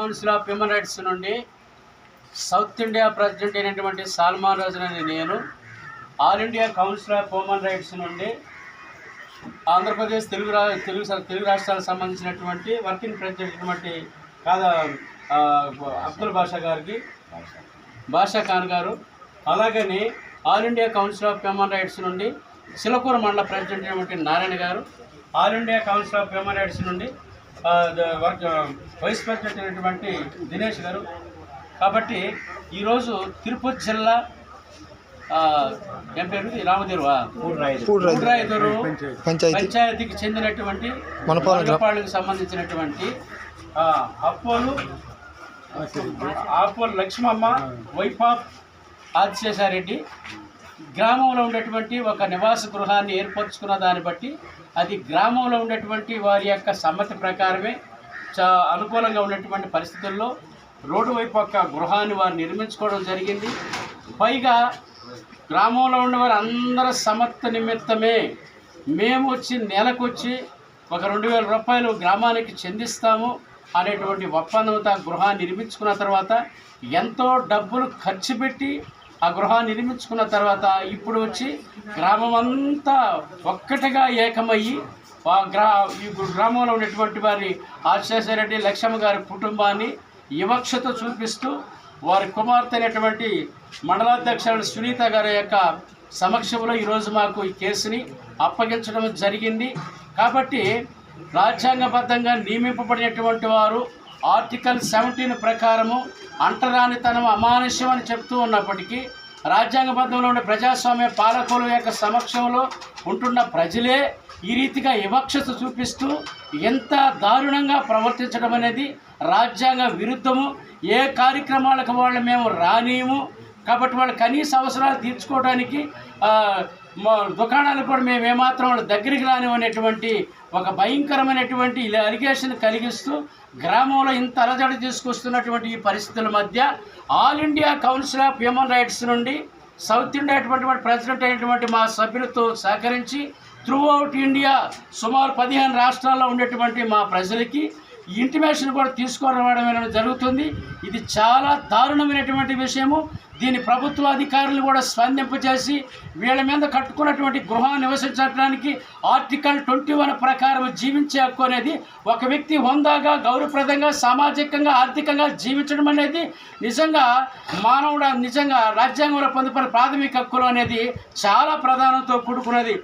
Council of human rights నుండి south India president అయినటువంటి సల్మాన్ రాజుని నేను, all India council of human rights నుండి ఆంధ్రప్రదేశ్ తెలుగు రాష్ట్రాలకు సంబంధించినటువంటి వర్కింగ్ ప్రెసిడెంట్ అయినటువంటి అబ్దుల్ బాషా ఖాన్ గారు, అలాగని all India council of human rights నుండి సిలకూరు మండల ప్రెసిడెంట్ అయినటువంటి నారాయణ గారు, all India council of human rights నుండి వైస్ ప్రెసిడెంట్ అయినటువంటి దినేష్ గారు. కాబట్టి ఈరోజు తిరుపతి జిల్లా ఏం పేరు రామదేరు పంచాయతీకి చెందినటువంటి మనపాళ్ళకి సంబంధించినటువంటి అప్పోలు లక్ష్మమ్మ వైఫ్ ఆఫ్ ఆదిశేషారెడ్డి గ్రామంలో ఉండేటువంటి ఒక నివాస గృహాన్ని ఏర్పరచుకున్న దాన్ని బట్టి అది గ్రామంలో ఉండేటువంటి వారి యొక్క సమ్మతి ప్రకారమే అనుకూలంగా ఉన్నటువంటి పరిస్థితుల్లో రోడ్డు వైపు ఒక గృహాన్ని వారు నిర్మించుకోవడం జరిగింది. పైగా గ్రామంలో ఉన్నవారు అందరూ సమ్మతి నిమిత్తమే మేము వచ్చి నెలకొచ్చి ఒక 2,000 రూపాయలు గ్రామానికి చెందిస్తాము అనేటువంటి ఒప్పందంతో గృహాన్ని నిర్మించుకున్న తర్వాత ఎంతో డబ్బులు ఖర్చు పెట్టి ఆ గృహాన్ని నిర్మించుకున్న తర్వాత ఇప్పుడు వచ్చి గ్రామం అంతా ఒక్కటిగా ఏకమయ్యి ఈ గ్రామంలో ఉన్నటువంటి వారి ఆదిశేషారెడ్డి లక్ష్మమ్మ గారి కుటుంబాన్ని వివక్షత చూపిస్తూ వారి కుమార్తె అయినటువంటి మండలాధ్యక్షుడు సునీత గారి యొక్క సమక్షంలో ఈరోజు మాకు ఈ కేసుని అప్పగించడం జరిగింది. కాబట్టి రాజ్యాంగబద్ధంగా నియమింపబడినటువంటి వారు ఆర్టికల్ 17 ప్రకారము అంటరానితనం అమానుష్యం అని చెప్తూ ఉన్నప్పటికీ రాజ్యాంగబద్ధంలో ఉండే ప్రజాస్వామ్య పాలకుల యొక్క సమక్షంలో ఉంటున్న ప్రజలే ఈ రీతిగా వివక్షత చూపిస్తూ ఎంత దారుణంగా ప్రవర్తించడం అనేది రాజ్యాంగ విరుద్ధము. ఏ కార్యక్రమాలకు వాళ్ళు మేము రానియము. కాబట్టి వాళ్ళ కనీస అవసరాలు తీర్చుకోవడానికి దుకాణాలు కూడా మేము ఏమాత్రం వాళ్ళ దగ్గరికి రానివనేటువంటి ఒక భయంకరమైనటువంటి అలిగేషన్ కలిగిస్తూ గ్రామంలో ఇంత అలజడి తీసుకొస్తున్నటువంటి ఈ పరిస్థితుల మధ్య all India council of human rights నుండి సౌత్ ఇండియా ప్రెసిడెంట్ అయినటువంటి మా సభ్యులతో సహకరించి త్రూఅవుట్ ఇండియా సుమారు 15 రాష్ట్రాల్లో ఉండేటువంటి మా ప్రజలకి ఇంటిమేషన్ కూడా తీసుకురావడం జరుగుతుంది. ఇది చాలా దారుణమైనటువంటి విషయము. దీని ప్రభుత్వ అధికారులు కూడా స్పందింపజేసి వీళ్ళ మీద కట్టుకున్నటువంటి గృహాన్ని నివసించడానికి ఆర్టికల్ 21 ప్రకారం జీవించే హక్కు అనేది ఒక వ్యక్తి హోందాగా గౌరవప్రదంగా సామాజికంగా ఆర్థికంగా జీవించడం అనేది నిజంగా మానవుడు నిజంగా రాజ్యాంగంలో పొందుపరిచిన ప్రాథమిక హక్కులు అనేది చాలా ప్రధానంతో కూడుకున్నది.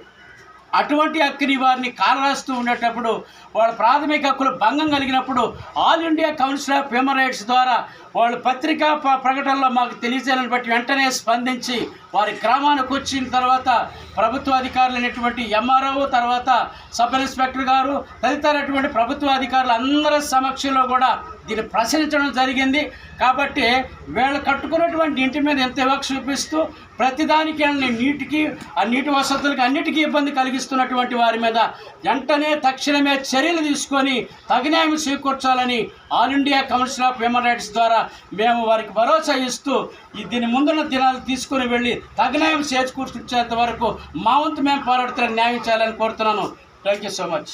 అటువంటి హక్కుని వారిని కాలరాస్తూ ఉండేటప్పుడు వాళ్ళ ప్రాథమిక హక్కులు భంగం కలిగినప్పుడు all India council of human rights ద్వారా వాళ్ళు పత్రికా ప్రకటనలో మాకు తెలియజేయాలని బట్టి వెంటనే స్పందించి వారి గ్రామానికి వచ్చిన తర్వాత ప్రభుత్వ అధికారులు అయినటువంటి ఎంఆర్ఓ, తర్వాత సబ్ ఇన్స్పెక్టర్ గారు తదితరటువంటి ప్రభుత్వ అధికారులు అందరి సమక్షంలో కూడా దీన్ని ప్రశ్నించడం జరిగింది. కాబట్టి వీళ్ళు కట్టుకున్నటువంటి ఇంటి మీద ఎంత వివక్ష చూపిస్తూ ప్రతిదానికి నీటికి ఆ నీటి వసతులకి అన్నిటికీ ఇబ్బంది కలిగిస్తున్నటువంటి వారి మీద వెంటనే తక్షణమే చర్యలు తీసుకొని తగిన్యాయం చేకూర్చాలని all India council of human rights ద్వారా మేము వారికి భరోసా ఇస్తూ దీని ముందున్న దినాలు తీసుకుని వెళ్ళి తగిన్యాయం చేకూర్చేంత వరకు మా వంతు మేము పోరాడుతున్న న్యాయం చేయాలని కోరుతున్నాను. Thank you so much.